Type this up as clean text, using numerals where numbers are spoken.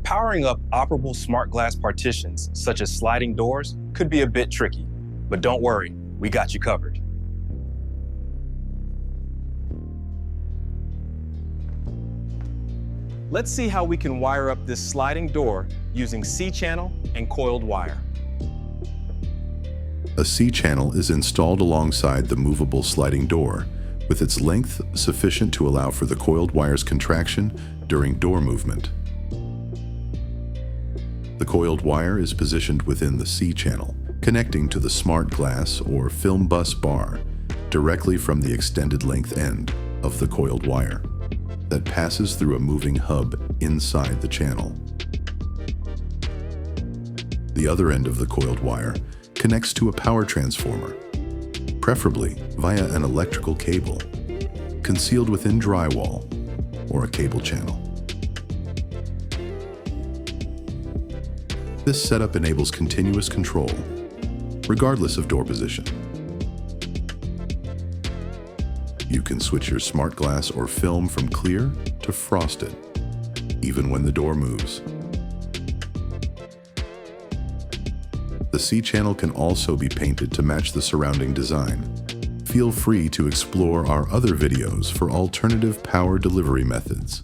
Powering up operable smart glass partitions, such as sliding doors, could be a bit tricky, but don't worry, we got you covered. Let's see how we can wire up this sliding door using CChannel and coiled wire. A CChannel is installed alongside the movable sliding door, with its length sufficient to allow for the coiled wire's contraction during door movement. The coiled wire is positioned within the CChannel, connecting to the smart glass or film bus bar directly from the extended length end of the coiled wire that passes through a moving hub inside the channel. The other end of the coiled wire connects to a power transformer, preferably via an electrical cable, concealed within drywall or a cable channel. This setup enables continuous control, regardless of door position. You can switch your smart glass or film from clear to frosted, even when the door moves. The CChannel can also be painted to match the surrounding design. Feel free to explore our other videos for alternative power delivery methods.